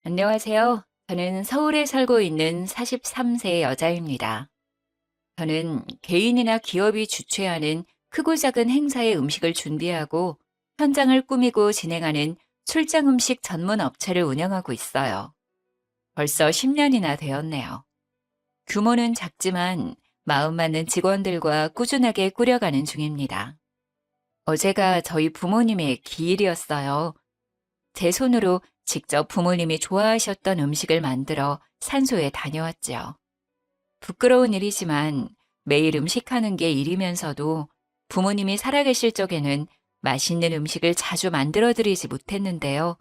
안녕하세요. 저는 서울에 살고 있는 43세 여자입니다. 저는 개인이나 기업이 주최하는 크고 작은 행사의 음식을 준비하고 현장을 꾸미고 진행하는 출장 음식 전문 업체를 운영하고 있어요. 벌써 10년이나 되었네요. 규모는 작지만 마음 맞는 직원들과 꾸준하게 꾸려가는 중입니다. 어제가 저희 부모님의 기일이었어요. 제 손으로 직접 부모님이 좋아하셨던 음식을 만들어 산소에 다녀왔죠. 부끄러운 일이지만 매일 음식하는 게 일이면서도 부모님이 살아계실 적에는 맛있는 음식을 자주 만들어 드리지 못했는데요.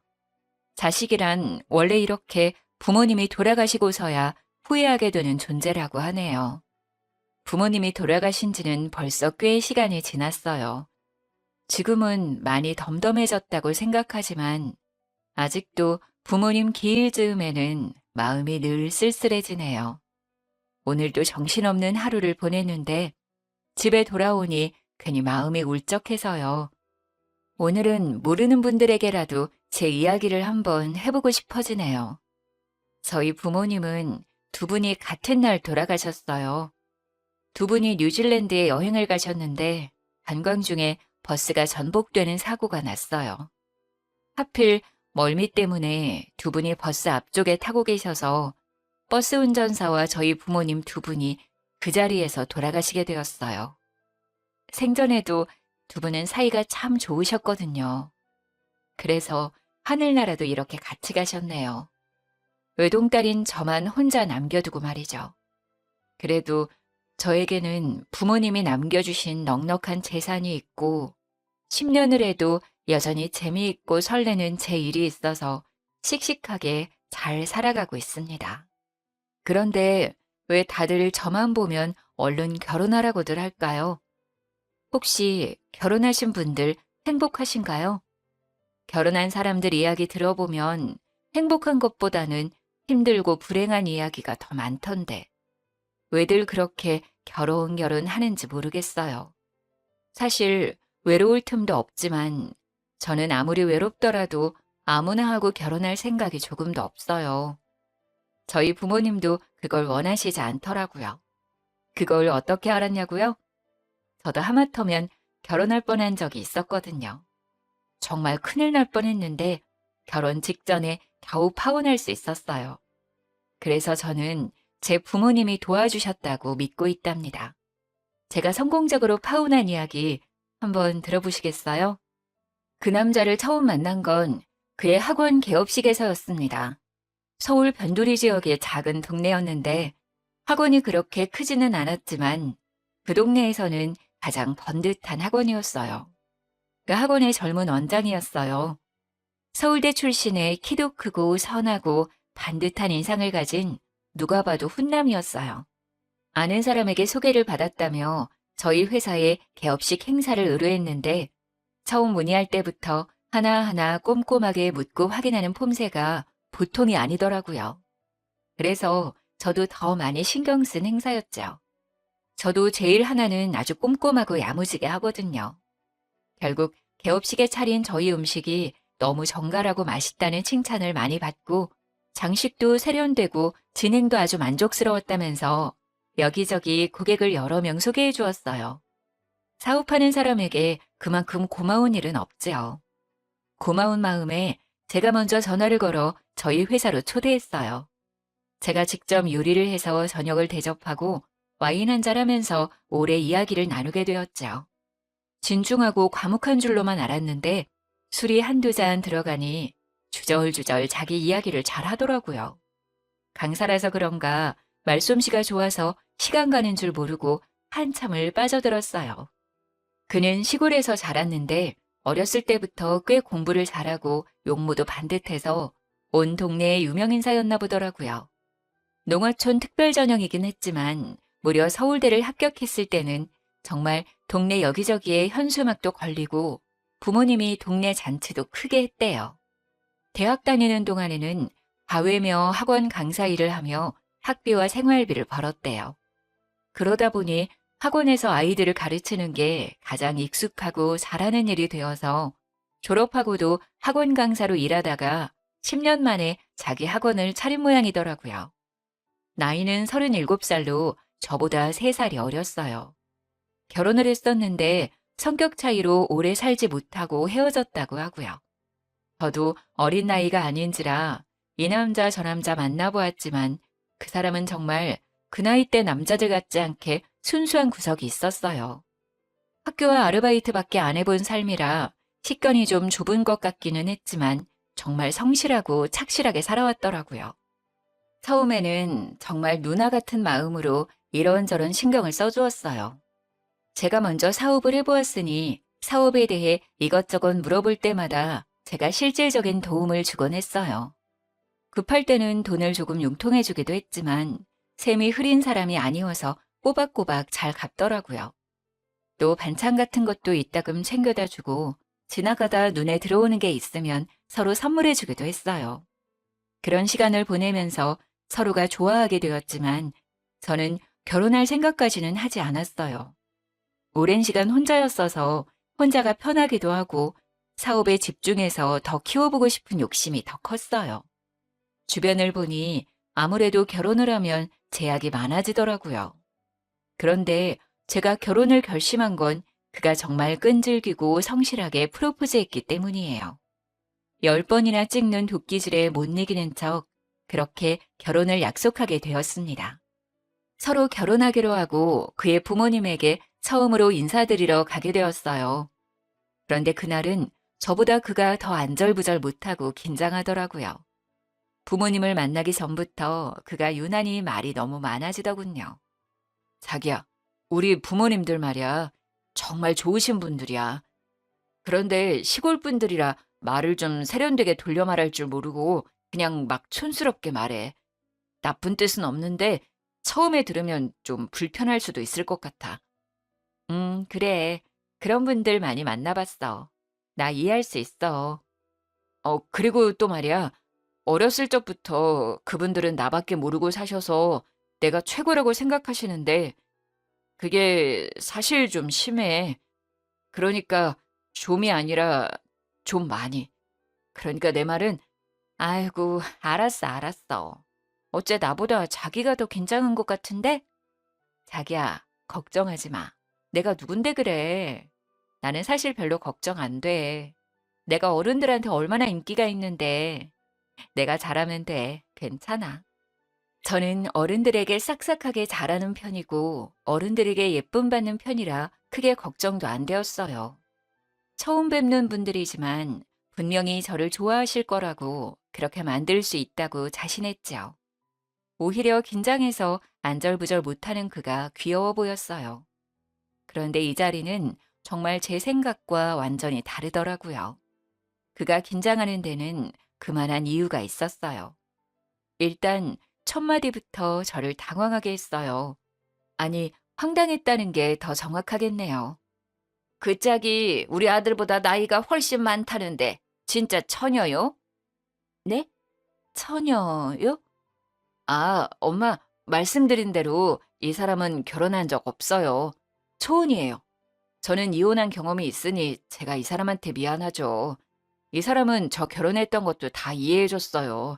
자식이란 원래 이렇게 부모님이 돌아가시고서야 후회하게 되는 존재라고 하네요. 부모님이 돌아가신 지는 벌써 꽤 시간이 지났어요. 지금은 많이 덤덤해졌다고 생각하지만 아직도 부모님 기일 즈음에는 마음이 늘 쓸쓸해지네요. 오늘도 정신없는 하루를 보냈는데 집에 돌아오니 괜히 마음이 울적해서요. 오늘은 모르는 분들에게라도 제 이야기를 한번 해보고 싶어지네요. 저희 부모님은 두 분이 같은 날 돌아가셨어요. 두 분이 뉴질랜드에 여행을 가셨는데 관광 중에 버스가 전복되는 사고가 났어요. 하필 멀미 때문에 두 분이 버스 앞쪽에 타고 계셔서 버스 운전사와 저희 부모님 두 분이 그 자리에서 돌아가시게 되었어요. 생전에도 두 분은 사이가 참 좋으셨거든요. 그래서 하늘나라도 이렇게 같이 가셨네요. 외동딸인 저만 혼자 남겨두고 말이죠. 그래도 저에게는 부모님이 남겨주신 넉넉한 재산이 있고 10년을 해도 여전히 재미있고 설레는 제 일이 있어서 씩씩하게 잘 살아가고 있습니다. 그런데 왜 다들 저만 보면 얼른 결혼하라고들 할까요? 혹시 결혼하신 분들 행복하신가요? 결혼한 사람들 이야기 들어보면 행복한 것보다는 힘들고 불행한 이야기가 더 많던데 왜들 그렇게 결혼 하는지 모르겠어요. 사실 외로울 틈도 없지만 저는 아무리 외롭더라도 아무나 하고 결혼할 생각이 조금도 없어요. 저희 부모님도 그걸 원하시지 않더라고요. 그걸 어떻게 알았냐고요? 저도 하마터면 결혼할 뻔한 적이 있었거든요. 정말 큰일 날 뻔했는데 결혼 직전에 겨우 파혼할 수 있었어요. 그래서 저는 제 부모님이 도와주셨다고 믿고 있답니다. 제가 성공적으로 파혼한 이야기 한번 들어보시겠어요? 그 남자를 처음 만난 건 그의 학원 개업식에서였습니다. 서울 변두리 지역의 작은 동네였는데 학원이 그렇게 크지는 않았지만 그 동네에서는 가장 번듯한 학원이었어요. 그 학원의 젊은 원장이었어요. 서울대 출신의 키도 크고 선하고 반듯한 인상을 가진 누가 봐도 훈남이었어요. 아는 사람에게 소개를 받았다며 저희 회사에 개업식 행사를 의뢰했는데 처음 문의할 때부터 하나하나 꼼꼼하게 묻고 확인하는 폼새가 보통이 아니더라고요. 그래서 저도 더 많이 신경 쓴 행사였죠. 저도 제일 하나는 아주 꼼꼼하고 야무지게 하거든요. 결국 개업식에 차린 저희 음식이 너무 정갈하고 맛있다는 칭찬을 많이 받고 장식도 세련되고 진행도 아주 만족스러웠다면서 여기저기 고객을 여러 명 소개해 주었어요. 사업하는 사람에게 그만큼 고마운 일은 없지요. 고마운 마음에 제가 먼저 전화를 걸어 저희 회사로 초대했어요. 제가 직접 요리를 해서 저녁을 대접하고 와인 한잔 하면서 오래 이야기를 나누게 되었죠. 진중하고 과묵한 줄로만 알았는데 술이 한두 잔 들어가니 주절주절 자기 이야기를 잘 하더라고요. 강사라서 그런가 말솜씨가 좋아서 시간 가는 줄 모르고 한참을 빠져들었어요. 그는 시골에서 자랐는데 어렸을 때부터 꽤 공부를 잘하고 용모도 반듯해서 온 동네의 유명 인사였나 보더라고요. 농어촌 특별 전형이긴 했지만 무려 서울대를 합격했을 때는 정말 동네 여기저기에 현수막도 걸리고 부모님이 동네 잔치도 크게 했대요. 대학 다니는 동안에는 과외며 학원 강사 일을 하며 학비와 생활비를 벌었대요. 그러다 보니 학원에서 아이들을 가르치는 게 가장 익숙하고 잘하는 일이 되어서 졸업하고도 학원 강사로 일하다가 10년 만에 자기 학원을 차린 모양이더라고요. 나이는 37살로 저보다 3살이 어렸어요. 결혼을 했었는데 성격 차이로 오래 살지 못하고 헤어졌다고 하고요. 저도 어린 나이가 아닌지라 이 남자 저 남자 만나보았지만 그 사람은 정말 그 나이 때 남자들 같지 않게 순수한 구석이 있었어요. 학교와 아르바이트밖에 안 해본 삶이라 식견이 좀 좁은 것 같기는 했지만 정말 성실하고 착실하게 살아왔더라고요. 처음에는 정말 누나 같은 마음으로 이런저런 신경을 써주었어요. 제가 먼저 사업을 해보았으니 사업에 대해 이것저것 물어볼 때마다 제가 실질적인 도움을 주곤 했어요. 급할 때는 돈을 조금 융통해주기도 했지만 셈이 흐린 사람이 아니어서 꼬박꼬박 잘 갚더라고요. 또 반찬 같은 것도 이따금 챙겨다 주고 지나가다 눈에 들어오는 게 있으면 서로 선물해 주기도 했어요. 그런 시간을 보내면서 서로가 좋아하게 되었지만 저는 결혼할 생각까지는 하지 않았어요. 오랜 시간 혼자였어서 혼자가 편하기도 하고 사업에 집중해서 더 키워보고 싶은 욕심이 더 컸어요. 주변을 보니 아무래도 결혼을 하면 제약이 많아지더라고요. 그런데 제가 결혼을 결심한 건 그가 정말 끈질기고 성실하게 프로포즈했기 때문이에요. 10번이나 찍는 도끼질에 못 이기는 척 그렇게 결혼을 약속하게 되었습니다. 서로 결혼하기로 하고 그의 부모님에게 처음으로 인사드리러 가게 되었어요. 그런데 그날은 저보다 그가 더 안절부절 못하고 긴장하더라고요. 부모님을 만나기 전부터 그가 유난히 말이 너무 많아지더군요. 자기야, 우리 부모님들 말이야. 정말 좋으신 분들이야. 그런데 시골 분들이라 말을 좀 세련되게 돌려 말할 줄 모르고 그냥 막 촌스럽게 말해. 나쁜 뜻은 없는데 처음에 들으면 좀 불편할 수도 있을 것 같아. 그래. 그런 분들 많이 만나봤어. 나 이해할 수 있어. 그리고 또 말이야. 어렸을 적부터 그분들은 나밖에 모르고 사셔서 내가 최고라고 생각하시는데 그게 사실 좀 심해. 그러니까 좀이 아니라 좀 많이. 그러니까 내 말은 아이고, 알았어, 알았어. 어째 나보다 자기가 더 긴장한 것 같은데? 자기야, 걱정하지 마. 내가 누군데 그래. 나는 사실 별로 걱정 안 돼. 내가 어른들한테 얼마나 인기가 있는데. 내가 잘하면 돼. 괜찮아. 저는 어른들에게 싹싹하게 잘하는 편이고 어른들에게 예쁨 받는 편이라 크게 걱정도 안 되었어요. 처음 뵙는 분들이지만 분명히 저를 좋아하실 거라고 그렇게 만들 수 있다고 자신했죠. 오히려 긴장해서 안절부절 못하는 그가 귀여워 보였어요. 그런데 이 자리는 정말 제 생각과 완전히 다르더라고요. 그가 긴장하는 데는 그만한 이유가 있었어요. 일단 첫 마디부터 저를 당황하게 했어요. 아니, 황당했다는 게 더 정확하겠네요. 그 짝이 우리 아들보다 나이가 훨씬 많다는데 진짜 처녀요? 네? 처녀요? 아, 엄마, 말씀드린 대로 이 사람은 결혼한 적 없어요. 초혼이에요. 저는 이혼한 경험이 있으니 제가 이 사람한테 미안하죠. 이 사람은 저 결혼했던 것도 다 이해해줬어요.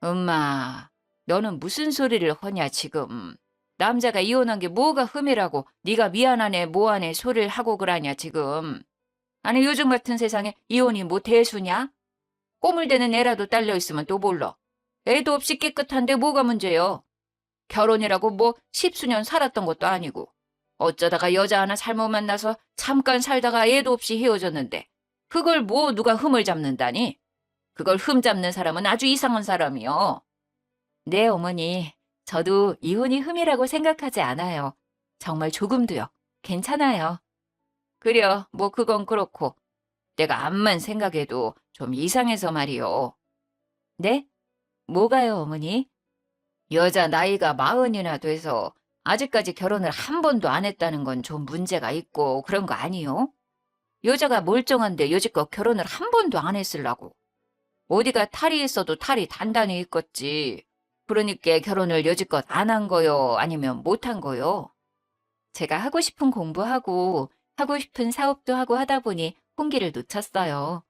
엄마, 너는 무슨 소리를 하냐 지금. 남자가 이혼한 게 뭐가 흠이라고 네가 미안하네 뭐하네 소리를 하고 그러냐 지금. 아니 요즘 같은 세상에 이혼이 뭐 대수냐? 꼬물 대는 애라도 딸려 있으면 또 몰라. 애도 없이 깨끗한데 뭐가 문제요? 결혼이라고 뭐 십수년 살았던 것도 아니고 어쩌다가 여자 하나 잘못 만나서 잠깐 살다가 애도 없이 헤어졌는데 그걸 뭐 누가 흠을 잡는다니? 그걸 흠 잡는 사람은 아주 이상한 사람이요. 네, 어머니. 저도 이혼이 흠이라고 생각하지 않아요. 정말 조금도요. 괜찮아요. 그려, 뭐 그건 그렇고. 내가 암만 생각해도 좀 이상해서 말이요. 네? 뭐가요, 어머니? 여자 나이가 40이나 돼서 아직까지 결혼을 한 번도 안 했다는 건 좀 문제가 있고 그런 거 아니요? 여자가 멀쩡한데 여지껏 결혼을 한 번도 안 했으려고. 어디가 탈이 있어도 탈이 단단히 있겠지. 그러니까 결혼을 여지껏 안 한 거요? 아니면 못 한 거요? 제가 하고 싶은 공부하고 하고 싶은 사업도 하고 하다 보니 혼기를 놓쳤어요.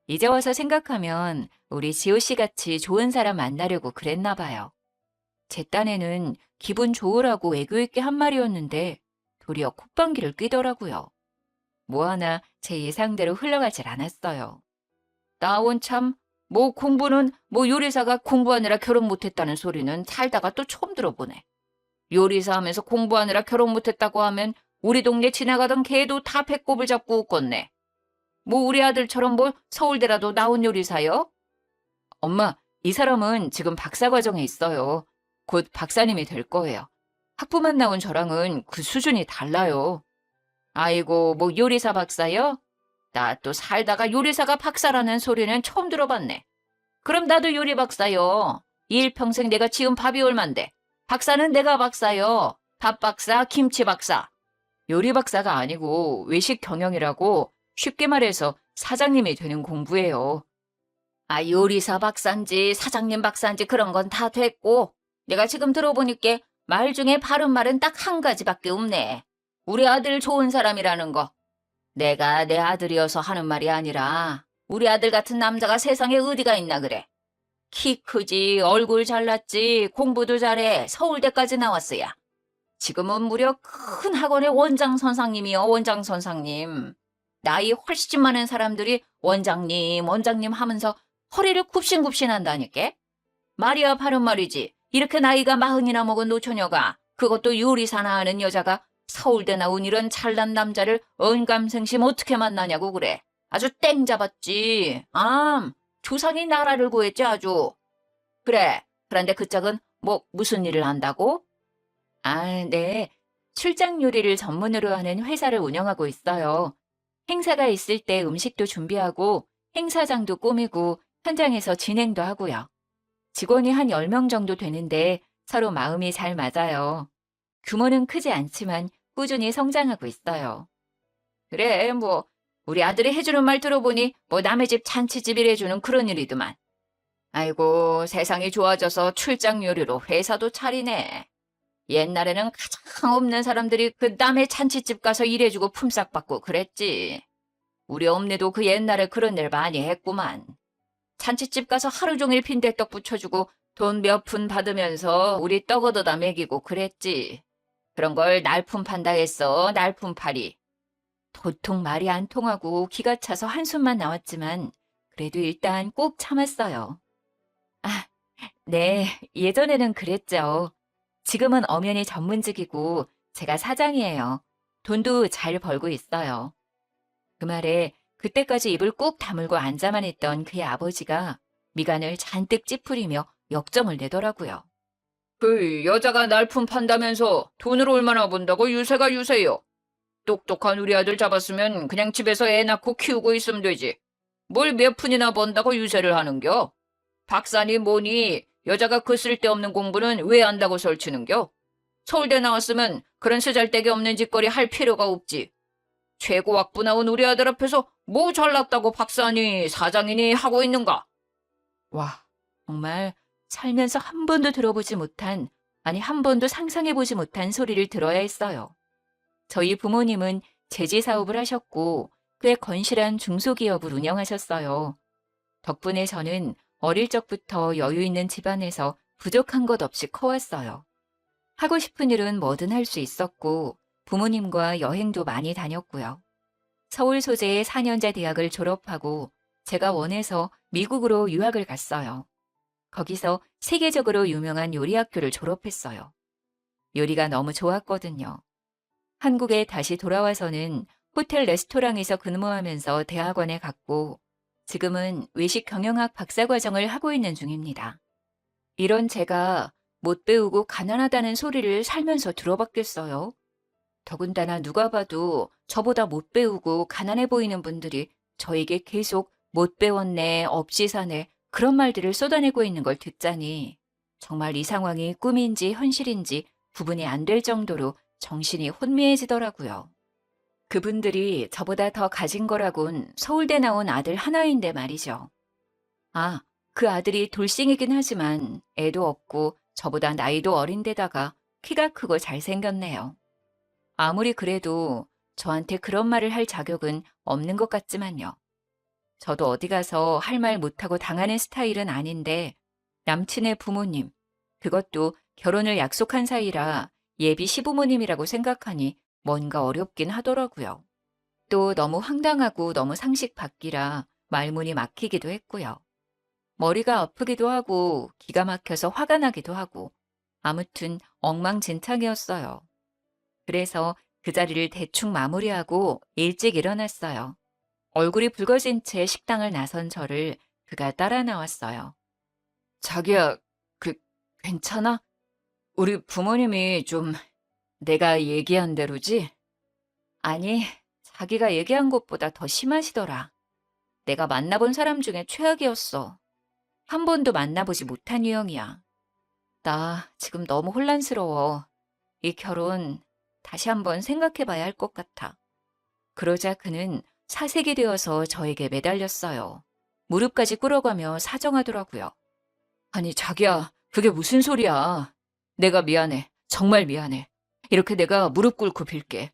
이제 와서 생각하면 우리 지호 씨 같이 좋은 사람 만나려고 그랬나 봐요. 제 딴에는 기분 좋으라고 애교 있게 한 말이었는데 도리어 콧방귀를 뀌더라고요. 뭐 하나 제 예상대로 흘러가질 않았어요. 나온 참, 뭐 공부는 뭐 요리사가 공부하느라 결혼 못했다는 소리는 살다가 또 처음 들어보네. 요리사 하면서 공부하느라 결혼 못했다고 하면 우리 동네 지나가던 개도 다 배꼽을 잡고 웃겠네. 뭐 우리 아들처럼 뭐 서울대라도 나온 요리사요? 엄마, 이 사람은 지금 박사 과정에 있어요. 곧 박사님이 될 거예요. 학부만 나온 저랑은 그 수준이 달라요. 아이고, 뭐 요리사 박사요? 나 또 살다가 요리사가 박사라는 소리는 처음 들어봤네. 그럼 나도 요리 박사요. 일평생 내가 지은 밥이 얼만데. 박사는 내가 박사요. 밥 박사, 김치 박사. 요리 박사가 아니고 외식 경영이라고 쉽게 말해서 사장님이 되는 공부예요. 아, 요리사 박사인지 사장님 박사인지 그런 건 다 됐고 내가 지금 들어보니까 말 중에 바른 말은 딱 한 가지밖에 없네. 우리 아들 좋은 사람이라는 거. 내가 내 아들이어서 하는 말이 아니라 우리 아들 같은 남자가 세상에 어디가 있나 그래. 키 크지, 얼굴 잘났지, 공부도 잘해, 서울대까지 나왔어야. 지금은 무려 큰 학원의 원장 선생님이요, 원장 선생님. 나이 훨씬 많은 사람들이 원장님, 원장님 하면서 허리를 굽신굽신 한다니까? 말이야 바른 말이지. 이렇게 나이가 40이나 먹은 노처녀가, 그것도 요리사나 하는 여자가 서울대 나온 이런 잘난 남자를 언감생심 어떻게 만나냐고 그래. 아주 땡 잡았지. 조상이 나라를 구했지 아주. 그래. 그런데 그 짝은 뭐 무슨 일을 한다고? 아, 네. 출장 요리를 전문으로 하는 회사를 운영하고 있어요. 행사가 있을 때 음식도 준비하고 행사장도 꾸미고 현장에서 진행도 하고요. 직원이 한 10명 정도 되는데 서로 마음이 잘 맞아요. 규모는 크지 않지만 꾸준히 성장하고 있어요. 그래, 뭐 우리 아들이 해주는 말 들어보니 뭐 남의 집 잔치집이래주는 그런 일이더만. 아이고, 세상이 좋아져서 출장 요리로 회사도 차리네. 옛날에는 가장 없는 사람들이 그 남의 잔치집 가서 일해주고 품삯 받고 그랬지. 우리 엄니도 그 옛날에 그런 일 많이 했구만. 잔치집 가서 하루 종일 빈대떡 부쳐주고 돈 몇 푼 받으면서 우리 떡 얻어다 먹이고 그랬지. 그런 걸 날품 판다 했어, 날품팔이. 도통 말이 안 통하고 기가 차서 한숨만 나왔지만 그래도 일단 꼭 참았어요. 아, 네, 예전에는 그랬죠. 지금은 엄연히 전문직이고 제가 사장이에요. 돈도 잘 벌고 있어요. 그 말에 그때까지 입을 꾹 다물고 앉아만 있던 그의 아버지가 미간을 잔뜩 찌푸리며 역정을 내더라고요. 그 여자가 날품 판다면서 돈을 얼마나 번다고 유세가 유세요. 똑똑한 우리 아들 잡았으면 그냥 집에서 애 낳고 키우고 있으면 되지. 뭘 몇 푼이나 번다고 유세를 하는겨? 박사니 뭐니 여자가 그 쓸데없는 공부는 왜 한다고 설치는겨? 서울대 나왔으면 그런 쓰잘데기 없는 짓거리 할 필요가 없지. 최고학부 나온 우리 아들 앞에서 뭐 잘났다고 박사니 사장이니 하고 있는가? 와, 정말 살면서 한 번도 들어보지 못한, 아니 한 번도 상상해보지 못한 소리를 들어야 했어요. 저희 부모님은 제지 사업을 하셨고 꽤 건실한 중소기업을 운영하셨어요. 덕분에 저는 어릴 적부터 여유 있는 집안에서 부족한 것 없이 커왔어요. 하고 싶은 일은 뭐든 할 수 있었고 부모님과 여행도 많이 다녔고요. 서울 소재의 4년제 대학을 졸업하고 제가 원해서 미국으로 유학을 갔어요. 거기서 세계적으로 유명한 요리학교를 졸업했어요. 요리가 너무 좋았거든요. 한국에 다시 돌아와서는 호텔 레스토랑에서 근무하면서 대학원에 갔고 지금은 외식 경영학 박사과정을 하고 있는 중입니다. 이런 제가 못 배우고 가난하다는 소리를 살면서 들어봤겠어요? 더군다나 누가 봐도 저보다 못 배우고 가난해 보이는 분들이 저에게 계속 못 배웠네, 없이 사네 그런 말들을 쏟아내고 있는 걸 듣자니 정말 이 상황이 꿈인지 현실인지 구분이 안 될 정도로 정신이 혼미해지더라고요. 그분들이 저보다 더 가진 거라곤 서울대 나온 아들 하나인데 말이죠. 아, 그 아들이 돌싱이긴 하지만 애도 없고 저보다 나이도 어린데다가 키가 크고 잘생겼네요. 아무리 그래도 저한테 그런 말을 할 자격은 없는 것 같지만요. 저도 어디 가서 할 말 못하고 당하는 스타일은 아닌데 남친의 부모님, 그것도 결혼을 약속한 사이라 예비 시부모님이라고 생각하니 뭔가 어렵긴 하더라고요. 또 너무 황당하고 너무 상식 밖이라 말문이 막히기도 했고요. 머리가 아프기도 하고 기가 막혀서 화가 나기도 하고 아무튼 엉망진창이었어요. 그래서 그 자리를 대충 마무리하고 일찍 일어났어요. 얼굴이 붉어진 채 식당을 나선 저를 그가 따라 나왔어요. 자기야, 그, 괜찮아? 우리 부모님이 좀 내가 얘기한 대로지? 아니, 자기가 얘기한 것보다 더 심하시더라. 내가 만나본 사람 중에 최악이었어. 한 번도 만나보지 못한 유형이야. 나 지금 너무 혼란스러워. 이 결혼 다시 한번 생각해봐야 할 것 같아. 그러자 그는 사색이 되어서 저에게 매달렸어요. 무릎까지 꿇어가며 사정하더라고요. 아니, 자기야, 그게 무슨 소리야. 내가 미안해. 정말 미안해. 이렇게 내가 무릎 꿇고 빌게.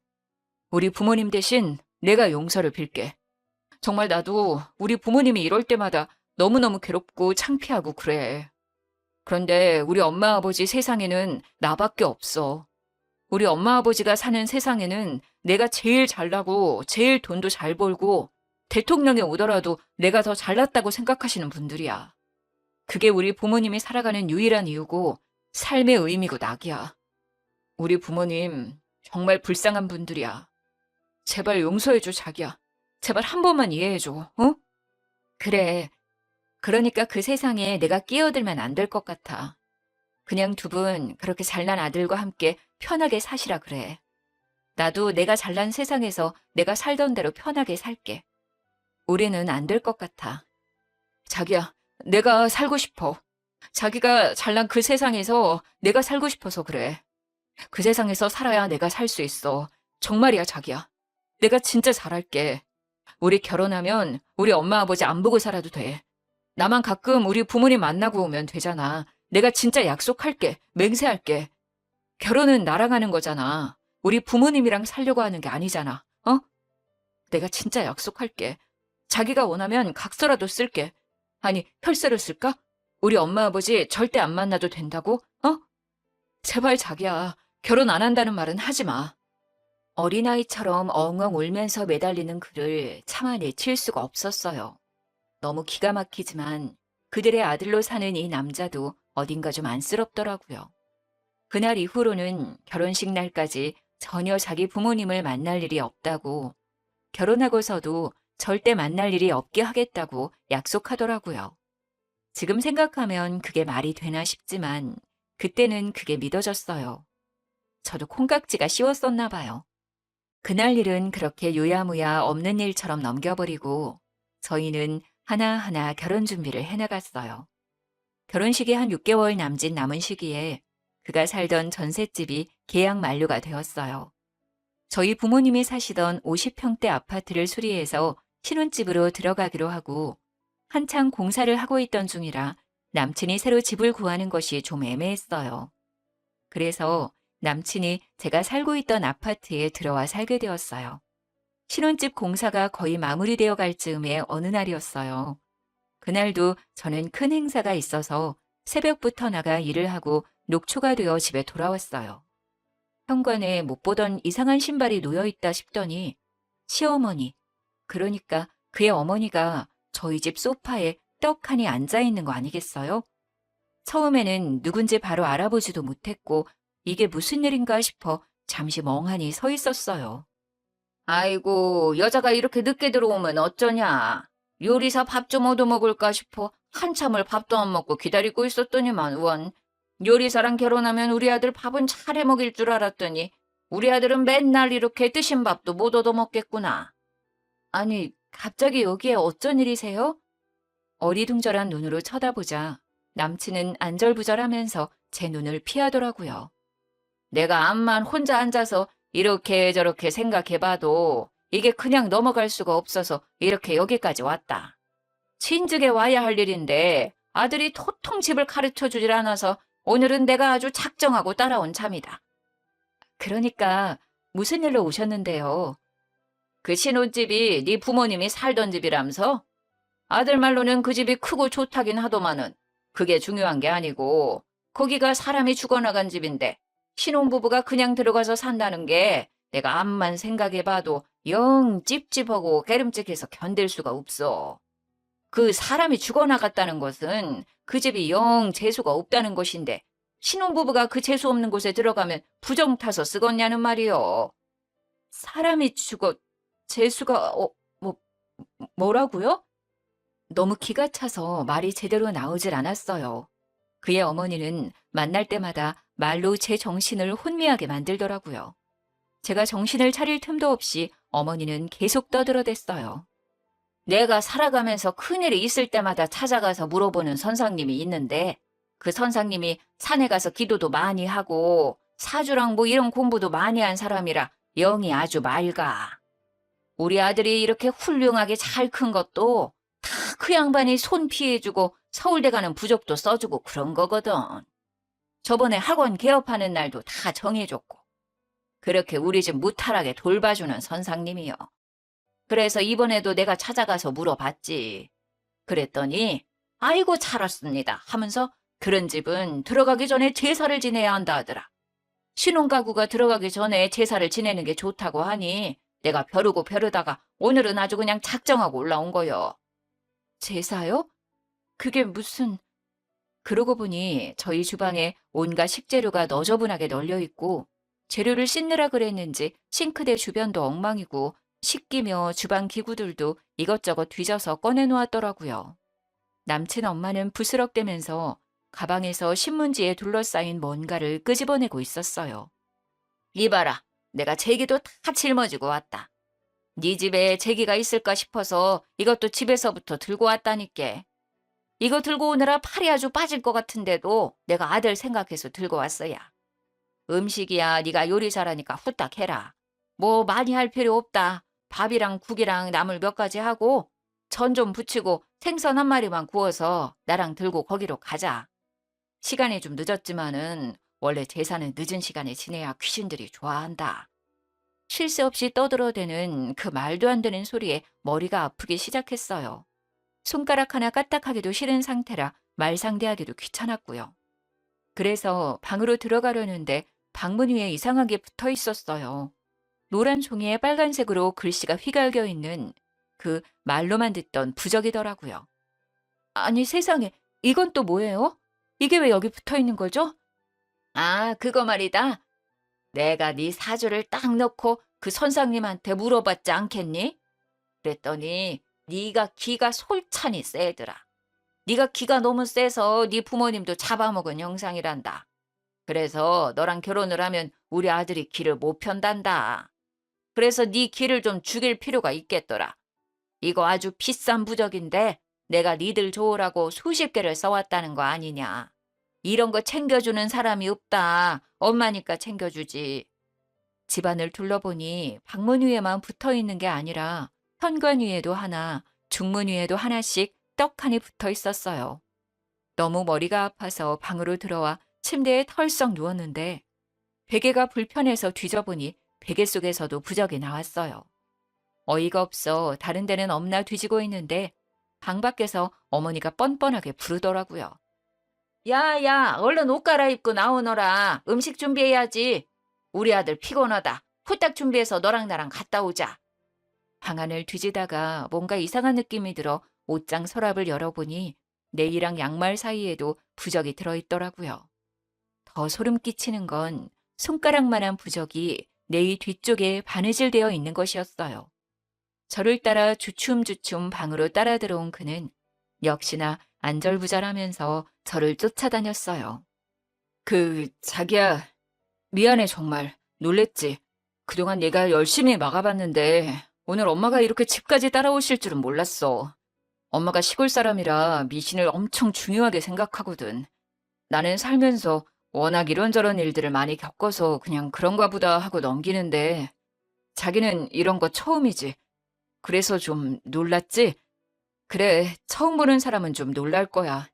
우리 부모님 대신 내가 용서를 빌게. 정말 나도 우리 부모님이 이럴 때마다 너무너무 괴롭고 창피하고 그래. 그런데 우리 엄마 아버지 세상에는 나밖에 없어. 우리 엄마 아버지가 사는 세상에는 내가 제일 잘나고 제일 돈도 잘 벌고 대통령이 오더라도 내가 더 잘났다고 생각하시는 분들이야. 그게 우리 부모님이 살아가는 유일한 이유고 삶의 의미고 낙이야. 우리 부모님 정말 불쌍한 분들이야. 제발 용서해줘, 자기야. 제발 한 번만 이해해줘, 어? 그래. 그러니까 그 세상에 내가 끼어들면 안 될 것 같아. 그냥 두 분 그렇게 잘난 아들과 함께 편하게 사시라 그래. 나도 내가 잘난 세상에서 내가 살던 대로 편하게 살게. 우리는 안 될 것 같아. 자기야, 내가 살고 싶어. 자기가 잘난 그 세상에서 내가 살고 싶어서 그래. 그 세상에서 살아야 내가 살 수 있어. 정말이야, 자기야. 내가 진짜 잘할게. 우리 결혼하면 우리 엄마 아버지 안 보고 살아도 돼. 나만 가끔 우리 부모님 만나고 오면 되잖아. 내가 진짜 약속할게. 맹세할게. 결혼은 나랑 하는 거잖아. 우리 부모님이랑 살려고 하는 게 아니잖아. 어? 내가 진짜 약속할게. 자기가 원하면 각서라도 쓸게. 아니, 혈세를 쓸까? 우리 엄마 아버지 절대 안 만나도 된다고? 어? 제발 자기야. 결혼 안 한다는 말은 하지 마. 어린아이처럼 엉엉 울면서 매달리는 그를 차마 내칠 수가 없었어요. 너무 기가 막히지만 그들의 아들로 사는 이 남자도 어딘가 좀 안쓰럽더라고요. 그날 이후로는 결혼식 날까지 전혀 자기 부모님을 만날 일이 없다고, 결혼하고서도 절대 만날 일이 없게 하겠다고 약속하더라고요. 지금 생각하면 그게 말이 되나 싶지만 그때는 그게 믿어졌어요. 저도 콩깍지가 씌웠었나 봐요. 그날 일은 그렇게 유야무야 없는 일처럼 넘겨버리고 저희는 하나하나 결혼 준비를 해나갔어요. 결혼식이 한 6개월 남은 시기에 그가 살던 전셋집이 계약 만료가 되었어요. 저희 부모님이 사시던 50평대 아파트를 수리해서 신혼집으로 들어가기로 하고 한창 공사를 하고 있던 중이라 남친이 새로 집을 구하는 것이 좀 애매했어요. 그래서 남친이 제가 살고 있던 아파트에 들어와 살게 되었어요. 신혼집 공사가 거의 마무리되어 갈 즈음의 어느 날이었어요. 그날도 저는 큰 행사가 있어서 새벽부터 나가 일을 하고 녹초가 되어 집에 돌아왔어요. 현관에 못 보던 이상한 신발이 놓여있다 싶더니 시어머니, 그러니까 그의 어머니가 저희 집 소파에 떡하니 앉아있는 거 아니겠어요? 처음에는 누군지 바로 알아보지도 못했고 이게 무슨 일인가 싶어 잠시 멍하니 서 있었어요. 아이고, 여자가 이렇게 늦게 들어오면 어쩌냐. 요리사 밥 좀 얻어먹을까 싶어 한참을 밥도 안 먹고 기다리고 있었더니만 원. 요리사랑 결혼하면 우리 아들 밥은 잘 해먹일 줄 알았더니 우리 아들은 맨날 이렇게 뜨신 밥도 못 얻어먹겠구나. 아니, 갑자기 여기에 어쩐 일이세요? 어리둥절한 눈으로 쳐다보자 남친은 안절부절하면서 제 눈을 피하더라고요. 내가 암만 혼자 앉아서 이렇게 저렇게 생각해봐도 이게 그냥 넘어갈 수가 없어서 이렇게 여기까지 왔다. 친즉에 와야 할 일인데 아들이 도통 집을 가르쳐주질 않아서 오늘은 내가 아주 작정하고 따라온 참이다. 그러니까 무슨 일로 오셨는데요? 그 신혼집이 네 부모님이 살던 집이라면서? 아들 말로는 그 집이 크고 좋다긴 하더만은 그게 중요한 게 아니고 거기가 사람이 죽어나간 집인데 신혼부부가 그냥 들어가서 산다는 게 내가 암만 생각해봐도 영 찝찝하고 깨름직해서 견딜 수가 없어. 그 사람이 죽어나갔다는 것은 그 집이 영 재수가 없다는 것인데 신혼부부가 그 재수 없는 곳에 들어가면 부정 타서 쓰겄냐는 말이요. 사람이 죽어 재수가 뭐 뭐라고요? 너무 기가 차서 말이 제대로 나오질 않았어요. 그의 어머니는 만날 때마다 말로 제 정신을 혼미하게 만들더라고요. 제가 정신을 차릴 틈도 없이 어머니는 계속 떠들어댔어요. 내가 살아가면서 큰일이 있을 때마다 찾아가서 물어보는 선상님이 있는데 그 선상님이 산에 가서 기도도 많이 하고 사주랑 뭐 이런 공부도 많이 한 사람이라 영이 아주 맑아. 우리 아들이 이렇게 훌륭하게 잘 큰 것도 다 그 양반이 손 피해주고 서울대 가는 부적도 써주고 그런 거거든. 저번에 학원 개업하는 날도 다 정해줬고 그렇게 우리 집 무탈하게 돌봐주는 선상님이요. 그래서 이번에도 내가 찾아가서 물어봤지. 그랬더니 아이고 잘 왔습니다 하면서 그런 집은 들어가기 전에 제사를 지내야 한다 하더라. 신혼가구가 들어가기 전에 제사를 지내는 게 좋다고 하니 내가 벼르고 벼르다가 오늘은 아주 그냥 작정하고 올라온 거요. 제사요? 그게 무슨... 그러고 보니 저희 주방에 온갖 식재료가 너저분하게 널려 있고 재료를 씻느라 그랬는지 싱크대 주변도 엉망이고 식기며 주방 기구들도 이것저것 뒤져서 꺼내놓았더라고요. 남친 엄마는 부스럭대면서 가방에서 신문지에 둘러싸인 뭔가를 끄집어내고 있었어요. 이봐라, 내가 제기도 다 짊어지고 왔다. 네 집에 제기가 있을까 싶어서 이것도 집에서부터 들고 왔다니까. 이거 들고 오느라 팔이 아주 빠질 것 같은데도 내가 아들 생각해서 들고 왔어야. 음식이야 네가 요리 잘하니까 후딱 해라. 뭐 많이 할 필요 없다. 밥이랑 국이랑 나물 몇 가지 하고 전 좀 부치고 생선 한 마리만 구워서 나랑 들고 거기로 가자. 시간이 좀 늦었지만은 원래 제사는 늦은 시간에 지내야 귀신들이 좋아한다. 쉴 새 없이 떠들어대는 그 말도 안 되는 소리에 머리가 아프기 시작했어요. 손가락 하나 까딱하기도 싫은 상태라 말상대하기도 귀찮았고요. 그래서 방으로 들어가려는데 방문 위에 이상하게 붙어 있었어요. 노란 종이에 빨간색으로 글씨가 휘갈겨 있는 그 말로만 듣던 부적이더라고요. 아니 세상에, 이건 또 뭐예요? 이게 왜 여기 붙어 있는 거죠? 아, 그거 말이다. 내가 네 사주를 딱 넣고 그 선상님한테 물어봤지 않겠니? 그랬더니 네가 기가 솔찬히 세더라. 네가 기가 너무 세서 네 부모님도 잡아먹은 형상이란다. 그래서 너랑 결혼을 하면 우리 아들이 기를 못 편단다. 그래서 네 기를 좀 죽일 필요가 있겠더라. 이거 아주 비싼 부적인데 내가 니들 좋으라고 수십 개를 써왔다는 거 아니냐. 이런 거 챙겨주는 사람이 없다. 엄마니까 챙겨주지. 집안을 둘러보니 방문 위에만 붙어있는 게 아니라 현관 위에도 하나, 중문 위에도 하나씩 떡하니 붙어 있었어요. 너무 머리가 아파서 방으로 들어와 침대에 털썩 누웠는데 베개가 불편해서 뒤져보니 베개 속에서도 부적이 나왔어요. 어이가 없어 다른 데는 없나 뒤지고 있는데 방 밖에서 어머니가 뻔뻔하게 부르더라고요. 야야, 얼른 옷 갈아입고 나오너라. 음식 준비해야지. 우리 아들 피곤하다. 후딱 준비해서 너랑 나랑 갔다 오자. 방안을 뒤지다가 뭔가 이상한 느낌이 들어 옷장 서랍을 열어보니 내이랑 양말 사이에도 부적이 들어있더라고요. 더 소름 끼치는 건 손가락만한 부적이 내이 뒤쪽에 바느질되어 있는 것이었어요. 저를 따라 주춤주춤 방으로 따라 들어온 그는 역시나 안절부절하면서 저를 쫓아다녔어요. 자기야, 미안해 정말. 놀랬지. 그동안 내가 열심히 막아봤는데 오늘 엄마가 이렇게 집까지 따라오실 줄은 몰랐어. 엄마가 시골 사람이라 미신을 엄청 중요하게 생각하거든. 나는 살면서 워낙 이런저런 일들을 많이 겪어서 그냥 그런가 보다 하고 넘기는데 자기는 이런 거 처음이지. 그래서 좀 놀랐지? 그래, 처음 보는 사람은 좀 놀랄 거야.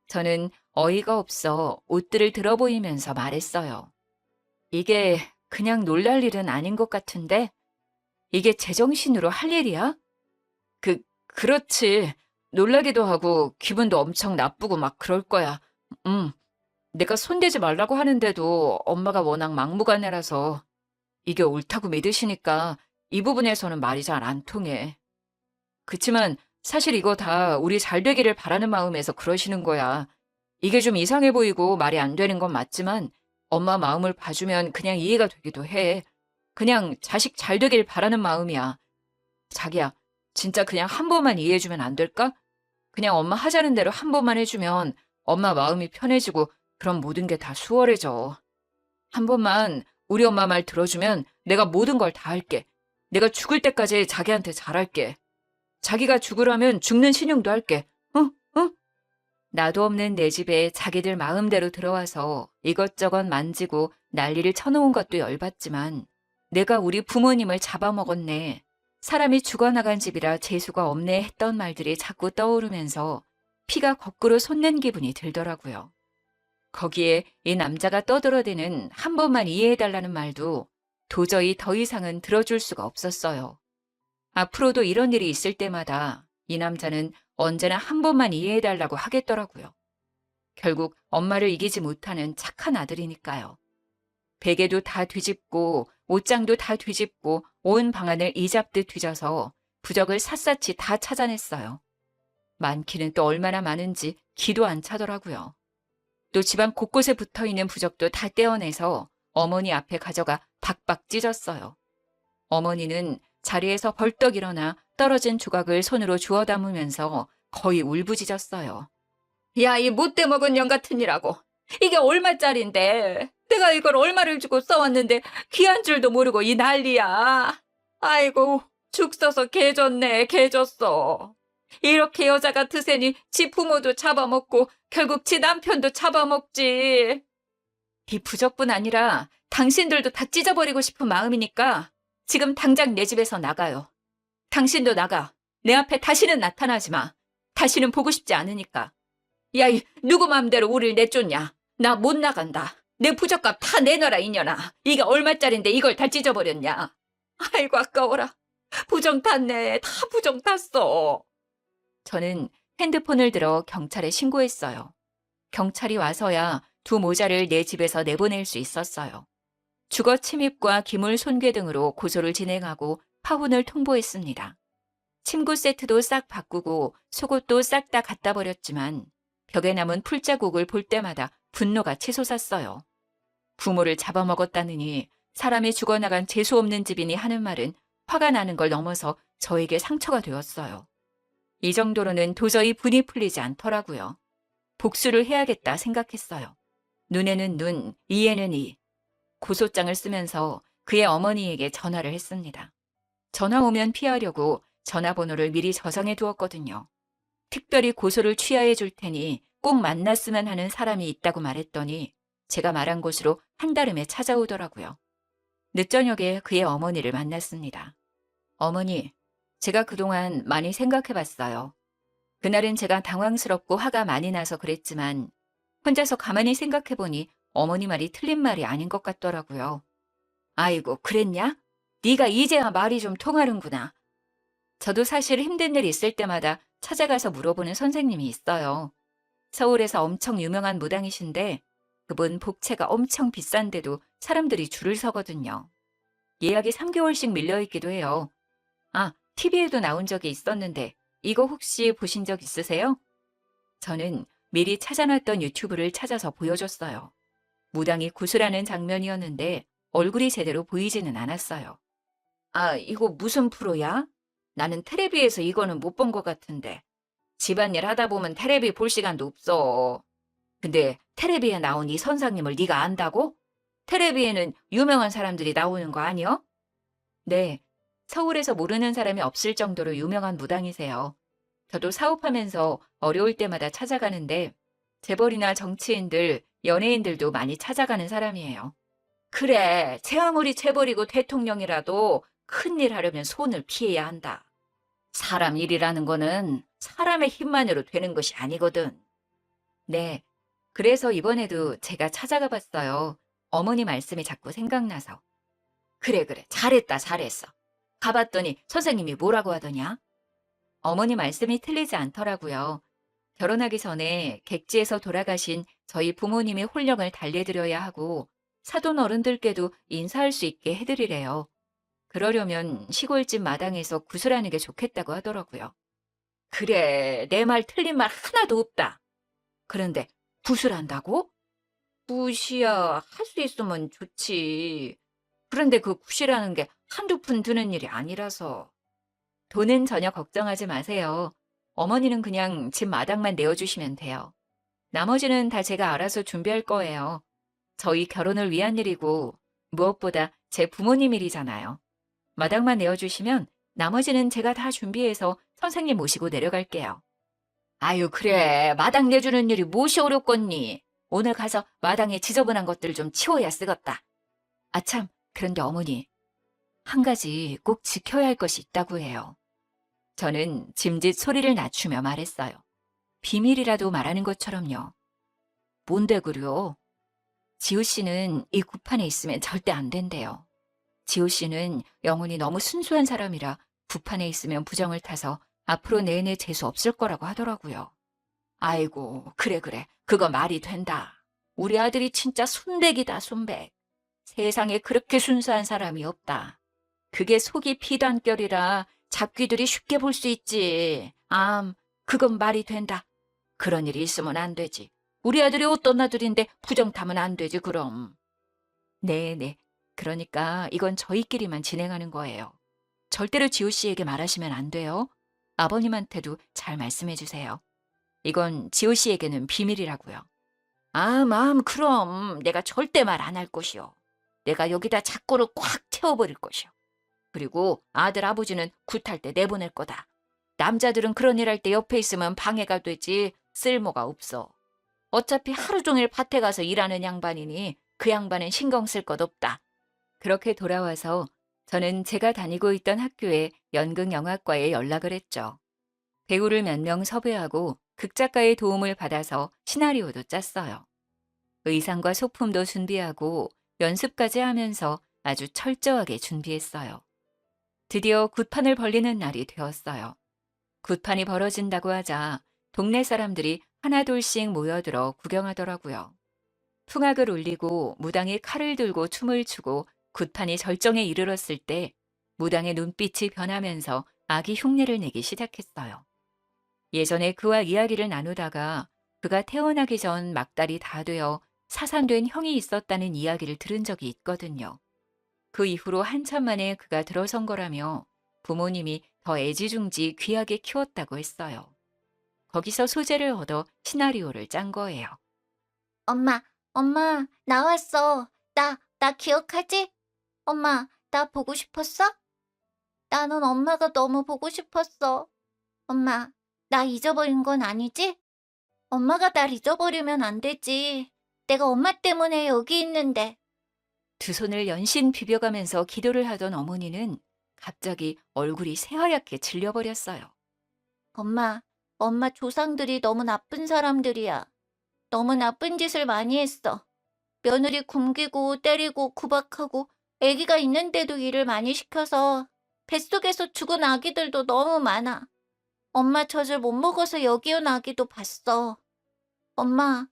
저는 어이가 없어 옷들을 들어보이면서 말했어요. 이게 그냥 놀랄 일은 아닌 것 같은데 이게 제정신으로 할 일이야? 그렇지. 놀라기도 하고 기분도 엄청 나쁘고 막 그럴 거야. 음, 내가 손대지 말라고 하는데도 엄마가 워낙 막무가내라서 이게 옳다고 믿으시니까 이 부분에서는 말이 잘 안 통해. 그치만 사실 이거 다 우리 잘 되기를 바라는 마음에서 그러시는 거야. 이게 좀 이상해 보이고 말이 안 되는 건 맞지만 엄마 마음을 봐주면 그냥 이해가 되기도 해. 그냥 자식 잘 되길 바라는 마음이야. 자기야, 진짜 그냥 한 번만 이해해주면 안 될까? 그냥 엄마 하자는 대로 한 번만 해주면 엄마 마음이 편해지고 그럼 모든 게 다 수월해져. 한 번만 우리 엄마 말 들어주면 내가 모든 걸 다 할게. 내가 죽을 때까지 자기한테 잘할게. 자기가 죽으라면 죽는 신용도 할게. 응? 응? 나도 없는 내 집에 자기들 마음대로 들어와서 이것저것 만지고 난리를 쳐놓은 것도 열받지만 내가 우리 부모님을 잡아먹었네. 사람이 죽어나간 집이라 재수가 없네 했던 말들이 자꾸 떠오르면서 피가 거꾸로 솟는 기분이 들더라고요. 거기에 이 남자가 떠들어대는 한 번만 이해해달라는 말도 도저히 더 이상은 들어줄 수가 없었어요. 앞으로도 이런 일이 있을 때마다 이 남자는 언제나 한 번만 이해해달라고 하겠더라고요. 결국 엄마를 이기지 못하는 착한 아들이니까요. 베개도 다 뒤집고 옷장도 다 뒤집고 온 방안을 이잡듯 뒤져서 부적을 샅샅이 다 찾아냈어요. 많기는 또 얼마나 많은지 기도 안 차더라고요. 또 집안 곳곳에 붙어있는 부적도 다 떼어내서 어머니 앞에 가져가 박박 찢었어요. 어머니는 자리에서 벌떡 일어나 떨어진 조각을 손으로 주워 담으면서 거의 울부짖었어요. 야, 이 못돼 먹은 년 같은 이라고. 이게 얼마짜린데. 내가 이걸 얼마를 주고 써왔는데 귀한 줄도 모르고 이 난리야. 아이고, 죽 써서 개졌네, 개졌어. 이렇게 여자 같으세니 지 부모도 잡아먹고 결국 지 남편도 잡아먹지. 이 부적뿐 아니라 당신들도 다 찢어버리고 싶은 마음이니까 지금 당장 내 집에서 나가요. 당신도 나가. 내 앞에 다시는 나타나지 마. 다시는 보고 싶지 않으니까. 야, 누구 마음대로 우릴 내쫓냐. 나 못 나간다. 내 부적값 다 내놔라, 이년아. 이게 얼마짜린데 이걸 다 찢어버렸냐. 아이고, 아까워라. 부정 탔네. 다 부정 탔어. 저는 핸드폰을 들어 경찰에 신고했어요. 경찰이 와서야 두 모자를 내 집에서 내보낼 수 있었어요. 주거 침입과 기물 손괴 등으로 고소를 진행하고 파혼을 통보했습니다. 침구 세트도 싹 바꾸고 속옷도 싹 다 갖다 버렸지만 벽에 남은 풀자국을 볼 때마다 분노가 치솟았어요. 부모를 잡아먹었다느니 사람이 죽어나간 재수 없는 집이니 하는 말은 화가 나는 걸 넘어서 저에게 상처가 되었어요. 이 정도로는 도저히 분이 풀리지 않더라고요. 복수를 해야겠다 생각했어요. 눈에는 눈, 이에는 이. 고소장을 쓰면서 그의 어머니에게 전화를 했습니다. 전화 오면 피하려고 전화번호를 미리 저장해 두었거든요. 특별히 고소를 취하해 줄 테니 꼭 만났으면 하는 사람이 있다고 말했더니 제가 말한 곳으로 한달음에 찾아오더라고요. 늦저녁에 그의 어머니를 만났습니다. 어머니, 제가 그동안 많이 생각해 봤어요. 그날은 제가 당황스럽고 화가 많이 나서 그랬지만 혼자서 가만히 생각해 보니 어머니 말이 틀린 말이 아닌 것 같더라고요. 아이고, 그랬냐? 네가 이제야 말이 좀 통하는구나. 저도 사실 힘든 일 있을 때마다 찾아가서 물어보는 선생님이 있어요. 서울에서 엄청 유명한 무당이신데 그분 복채가 엄청 비싼데도 사람들이 줄을 서거든요. 예약이 3개월씩 밀려있기도 해요. 아, TV에도 나온 적이 있었는데 이거 혹시 보신 적 있으세요? 저는 미리 찾아놨던 유튜브를 찾아서 보여줬어요. 무당이 구슬하는 장면이었는데 얼굴이 제대로 보이지는 않았어요. 아, 이거 무슨 프로야? 나는 텔레비에서 이거는 못 본 것 같은데. 집안일 하다 보면 텔레비 볼 시간도 없어. 근데 텔레비에 나온 이 선상님을 네가 안다고? 텔레비에는 유명한 사람들이 나오는 거 아니야? 네, 서울에서 모르는 사람이 없을 정도로 유명한 무당이세요. 저도 사업하면서 어려울 때마다 찾아가는데 재벌이나 정치인들, 연예인들도 많이 찾아가는 사람이에요. 그래, 제 아무리 재벌이고 대통령이라도 큰일 하려면 손을 피해야 한다. 사람 일이라는 거는 사람의 힘만으로 되는 것이 아니거든. 네, 그래서 이번에도 제가 찾아가 봤어요. 어머니 말씀이 자꾸 생각나서. 그래, 잘했다, 잘했어. 가봤더니 선생님이 뭐라고 하더냐? 어머니 말씀이 틀리지 않더라고요. 결혼하기 전에 객지에서 돌아가신 저희 부모님의 혼령을 달래드려야 하고 사돈 어른들께도 인사할 수 있게 해드리래요. 그러려면 시골집 마당에서 구슬하는 게 좋겠다고 하더라고요. 그래, 내 말 틀린 말 하나도 없다. 그런데 구슬한다고? 굿이야, 할 수 있으면 좋지. 그런데 그 굿이라는 게 한두 푼 드는 일이 아니라서. 돈은 전혀 걱정하지 마세요. 어머니는 그냥 집 마당만 내어주시면 돼요. 나머지는 다 제가 알아서 준비할 거예요. 저희 결혼을 위한 일이고 무엇보다 제 부모님 일이잖아요. 마당만 내어주시면 나머지는 제가 다 준비해서 선생님 모시고 내려갈게요. 아유, 그래. 마당 내주는 일이 무엇이 어렵겠니? 오늘 가서 마당에 지저분한 것들을 좀 치워야 쓰겄다. 아참, 그런데 어머니, 한 가지 꼭 지켜야 할 것이 있다고 해요. 저는 짐짓 소리를 낮추며 말했어요. 비밀이라도 말하는 것처럼요. 뭔데 그려? 지우 씨는 이 굿판에 있으면 절대 안 된대요. 지우 씨는 영혼이 너무 순수한 사람이라 굿판에 있으면 부정을 타서 앞으로 내내 재수 없을 거라고 하더라고요. 아이고, 그래, 그래. 그거 말이 된다. 우리 아들이 진짜 순백이다, 순백. 세상에 그렇게 순수한 사람이 없다. 그게 속이 피단결이라 잡귀들이 쉽게 볼 수 있지. 그건 말이 된다. 그런 일이 있으면 안 되지. 우리 아들이 어떤 아들인데 부정 타면 안 되지, 그럼. 네네. 그러니까 이건 저희끼리만 진행하는 거예요. 절대로 지호 씨에게 말하시면 안 돼요. 아버님한테도 잘 말씀해 주세요. 이건 지호 씨에게는 비밀이라고요. 그럼 내가 절대 말 안 할 것이요. 내가 여기다 작고를 꽉 채워버릴 것이요. 그리고 아들 아버지는 굿할 때 내보낼 거다. 남자들은 그런 일 할 때 옆에 있으면 방해가 되지 쓸모가 없어. 어차피 하루 종일 밭에 가서 일하는 양반이니 그 양반은 신경 쓸 것 없다. 그렇게 돌아와서 저는 제가 다니고 있던 학교에 연극영화과에 연락을 했죠. 배우를 몇 명 섭외하고 극작가의 도움을 받아서 시나리오도 짰어요. 의상과 소품도 준비하고 연습까지 하면서 아주 철저하게 준비했어요. 드디어 굿판을 벌리는 날이 되었어요. 굿판이 벌어진다고 하자 동네 사람들이 하나둘씩 모여들어 구경하더라고요. 풍악을 울리고 무당이 칼을 들고 춤을 추고 굿판이 절정에 이르렀을 때 무당의 눈빛이 변하면서 악이 흉내를 내기 시작했어요. 예전에 그와 이야기를 나누다가 그가 태어나기 전 막달이 다 되어 사산된 형이 있었다는 이야기를 들은 적이 있거든요. 그 이후로 한참 만에 그가 들어선 거라며 부모님이 더 애지중지 귀하게 키웠다고 했어요. 거기서 소재를 얻어 시나리오를 짠 거예요. 엄마, 나왔어. 나 기억하지? 엄마, 나 보고 싶었어? 나는 엄마가 너무 보고 싶었어. 엄마, 나 잊어버린 건 아니지? 엄마가 날 잊어버리면 안 되지. 내가 엄마 때문에 여기 있는데. 두 손을 연신 비벼가면서 기도를 하던 어머니는 갑자기 얼굴이 새하얗게 질려버렸어요. 엄마 조상들이 너무 나쁜 사람들이야. 너무 나쁜 짓을 많이 했어. 며느리 굶기고 때리고 구박하고 아기가 있는데도 일을 많이 시켜서 뱃속에서 죽은 아기들도 너무 많아. 엄마 젖을 못 먹어서 여기 온 아기도 봤어. 엄마,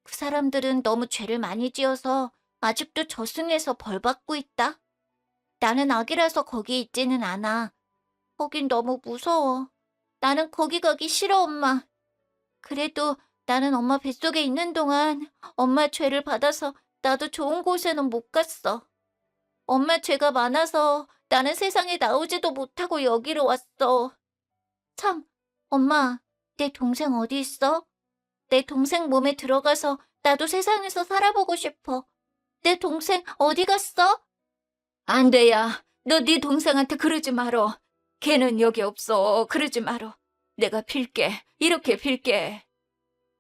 그 사람들은 너무 죄를 많이 지어서 아직도 저승에서 벌 받고 있다. 나는 아기라서 거기 있지는 않아. 거긴 너무 무서워. 나는 거기 가기 싫어, 엄마. 그래도 나는 엄마 뱃속에 있는 동안 엄마 죄를 받아서 나도 좋은 곳에는 못 갔어. 엄마 죄가 많아서 나는 세상에 나오지도 못하고 여기로 왔어. 참, 엄마, 내 동생 어디 있어? 내 동생 몸에 들어가서 나도 세상에서 살아보고 싶어. 내 동생 어디 갔어? 안 돼야. 너 네 동생한테 그러지 말어. 걔는 여기 없어. 그러지 말어. 내가 빌게. 이렇게 빌게.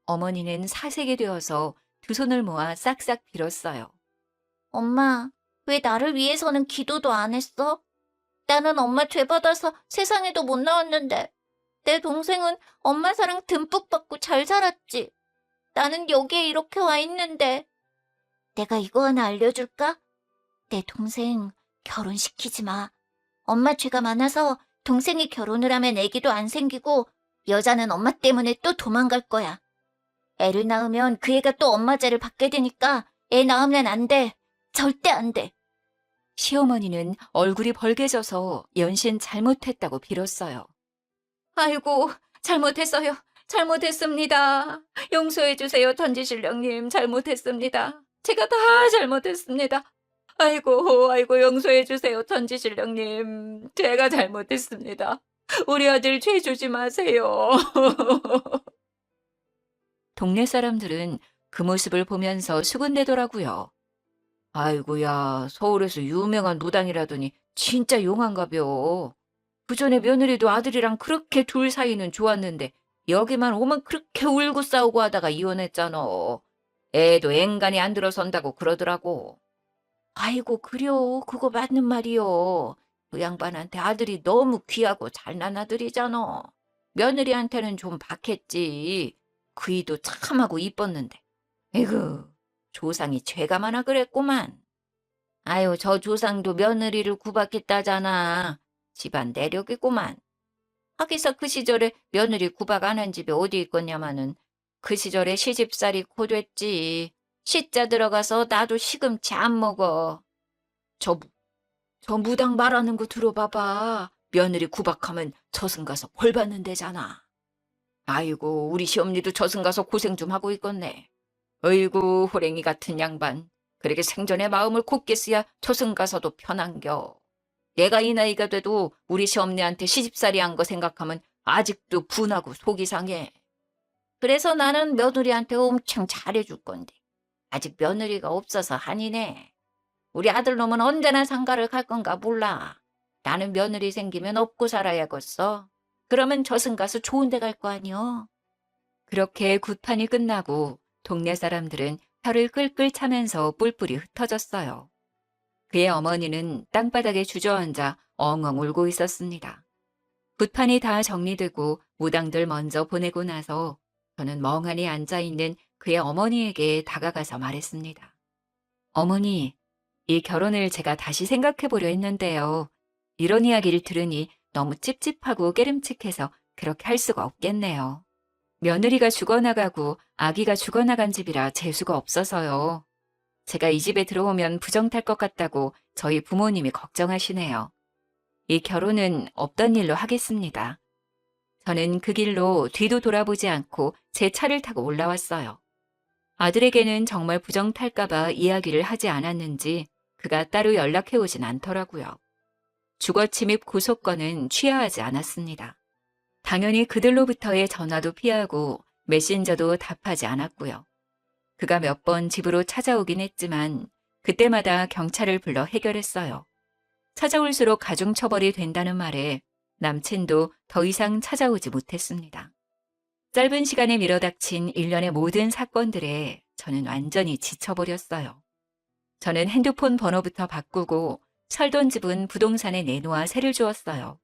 어머니는 사색이 되어서 두 손을 모아 싹싹 빌었어요. 엄마, 왜 나를 위해서는 기도도 안 했어? 나는 엄마 죄 받아서 세상에도 못 나왔는데 내 동생은 엄마 사랑 듬뿍 받고 잘 살았지. 나는 여기에 이렇게 와 있는데. 내가 이거 하나 알려줄까? 내 동생 결혼시키지 마. 엄마 죄가 많아서 동생이 결혼을 하면 애기도 안 생기고 여자는 엄마 때문에 또 도망갈 거야. 애를 낳으면 그 애가 또 엄마죄를 받게 되니까 애 낳으면 안 돼. 절대 안 돼. 시어머니는 얼굴이 벌개져서 연신 잘못했다고 빌었어요. 아이고, 잘못했어요. 잘못했습니다. 용서해 주세요, 천지신령님. 잘못했습니다. 제가 다 잘못했습니다. 아이고, 용서해 주세요, 천지신령님. 제가 잘못했습니다. 우리 아들 죄 주지 마세요. 동네 사람들은 그 모습을 보면서 수군대더라고요. 아이고야, 서울에서 유명한 무당이라더니 진짜 용한가벼. 그전에 며느리도 아들이랑 그렇게 둘 사이는 좋았는데 여기만 오면 그렇게 울고 싸우고 하다가 이혼했잖아. 애도 앵간히 안 들어선다고 그러더라고. 아이고, 그려. 그거 맞는 말이요. 그 양반한테 아들이 너무 귀하고 잘난 아들이잖아. 며느리한테는 좀 박했지. 그이도 참하고 이뻤는데. 에구, 조상이 죄가 많아 그랬구만. 아유, 저 조상도 며느리를 구박했다잖아. 집안 내력이구만. 하기사 그 시절에 며느리 구박 안 한 집이 어디 있겠냐마는 그 시절에 시집살이 고됐지. 시자 들어가서 나도 시금치 안 먹어. 저 무당 말하는 거 들어봐봐. 며느리 구박하면 저승 가서 벌 받는 데잖아. 아이고, 우리 시엄니도 저승 가서 고생 좀 하고 있겠네. 어이구, 호랭이 같은 양반. 그렇게 생전에 마음을 곱게 쓰야 저승 가서도 편한겨. 내가 이 나이가 돼도 우리 시엄니한테 시집살이 한 거 생각하면 아직도 분하고 속이 상해. 그래서 나는 며느리한테 엄청 잘해줄 건데 아직 며느리가 없어서 한이네. 우리 아들놈은 언제나 상가를 갈 건가 몰라. 나는 며느리 생기면 업고 살아야겠어. 그러면 저승 가서 좋은 데 갈 거 아니여. 그렇게 굿판이 끝나고 동네 사람들은 혀를 끌끌 차면서 뿔뿔이 흩어졌어요. 그의 어머니는 땅바닥에 주저앉아 엉엉 울고 있었습니다. 굿판이 다 정리되고 무당들 먼저 보내고 나서 저는 멍하니 앉아있는 그의 어머니에게 다가가서 말했습니다. 어머니, 이 결혼을 제가 다시 생각해 보려 했는데요. 이런 이야기를 들으니 너무 찝찝하고 깨름칙해서 그렇게 할 수가 없겠네요. 며느리가 죽어나가고 아기가 죽어나간 집이라 재수가 없어서요. 제가 이 집에 들어오면 부정 탈 것 같다고 저희 부모님이 걱정하시네요. 이 결혼은 없던 일로 하겠습니다. 저는 그 길로 뒤도 돌아보지 않고 제 차를 타고 올라왔어요. 아들에게는 정말 부정 탈까봐 이야기를 하지 않았는지 그가 따로 연락해 오진 않더라고요. 주거침입 구속건은 취하하지 않았습니다. 당연히 그들로부터의 전화도 피하고 메신저도 답하지 않았고요. 그가 몇 번 집으로 찾아오긴 했지만 그때마다 경찰을 불러 해결했어요. 찾아올수록 가중처벌이 된다는 말에 남친도 더 이상 찾아오지 못했습니다. 짧은 시간에 밀어닥친 일련의 모든 사건들에 저는 완전히 지쳐버렸어요. 저는 핸드폰 번호부터 바꾸고 살던 집은 부동산에 내놓아 세를 주었어요.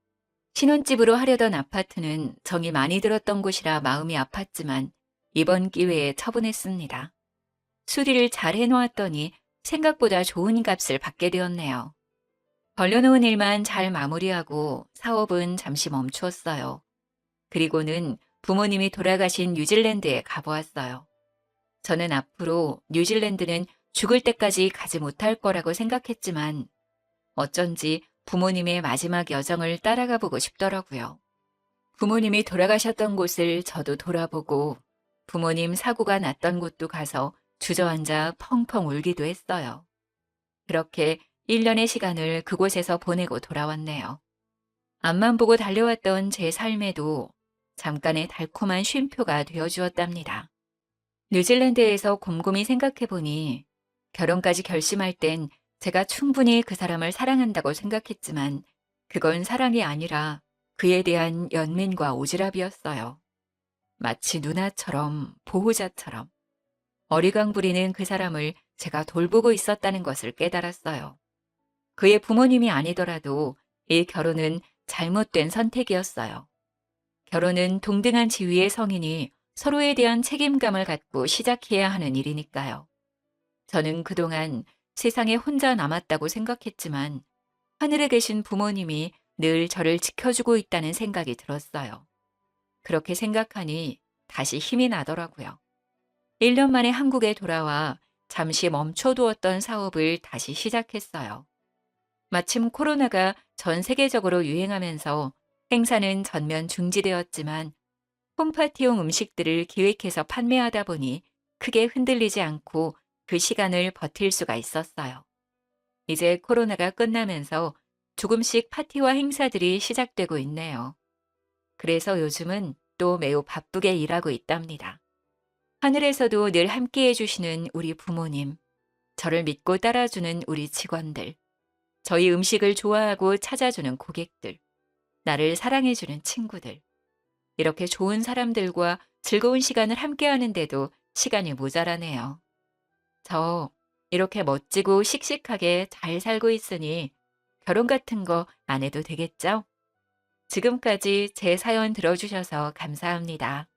신혼집으로 하려던 아파트는 정이 많이 들었던 곳이라 마음이 아팠지만 이번 기회에 처분했습니다. 수리를 잘 해놓았더니 생각보다 좋은 값을 받게 되었네요. 벌려놓은 일만 잘 마무리하고 사업은 잠시 멈추었어요. 그리고는 부모님이 돌아가신 뉴질랜드에 가보았어요. 저는 앞으로 뉴질랜드는 죽을 때까지 가지 못할 거라고 생각했지만 어쩐지 부모님의 마지막 여정을 따라가 보고 싶더라고요. 부모님이 돌아가셨던 곳을 저도 돌아보고 부모님 사고가 났던 곳도 가서 주저앉아 펑펑 울기도 했어요. 그렇게 1년의 시간을 그곳에서 보내고 돌아왔네요. 앞만 보고 달려왔던 제 삶에도 잠깐의 달콤한 쉼표가 되어주었답니다. 뉴질랜드에서 곰곰이 생각해보니 결혼까지 결심할 땐 제가 충분히 그 사람을 사랑한다고 생각했지만 그건 사랑이 아니라 그에 대한 연민과 오지랖이었어요. 마치 누나처럼 보호자처럼 어리광 부리는 그 사람을 제가 돌보고 있었다는 것을 깨달았어요. 그의 부모님이 아니더라도 이 결혼은 잘못된 선택이었어요. 결혼은 동등한 지위의 성인이 서로에 대한 책임감을 갖고 시작해야 하는 일이니까요. 저는 그동안 세상에 혼자 남았다고 생각했지만 하늘에 계신 부모님이 늘 저를 지켜주고 있다는 생각이 들었어요. 그렇게 생각하니 다시 힘이 나더라고요. 1년 만에 한국에 돌아와 잠시 멈춰두었던 사업을 다시 시작했어요. 마침 코로나가 전 세계적으로 유행하면서 행사는 전면 중지되었지만 홈파티용 음식들을 기획해서 판매하다 보니 크게 흔들리지 않고 그 시간을 버틸 수가 있었어요. 이제 코로나가 끝나면서 조금씩 파티와 행사들이 시작되고 있네요. 그래서 요즘은 또 매우 바쁘게 일하고 있답니다. 하늘에서도 늘 함께 해주시는 우리 부모님, 저를 믿고 따라주는 우리 직원들, 저희 음식을 좋아하고 찾아주는 고객들, 나를 사랑해주는 친구들, 이렇게 좋은 사람들과 즐거운 시간을 함께 하는데도 시간이 모자라네요. 저 이렇게 멋지고 씩씩하게 잘 살고 있으니 결혼 같은 거 안 해도 되겠죠? 지금까지 제 사연 들어주셔서 감사합니다.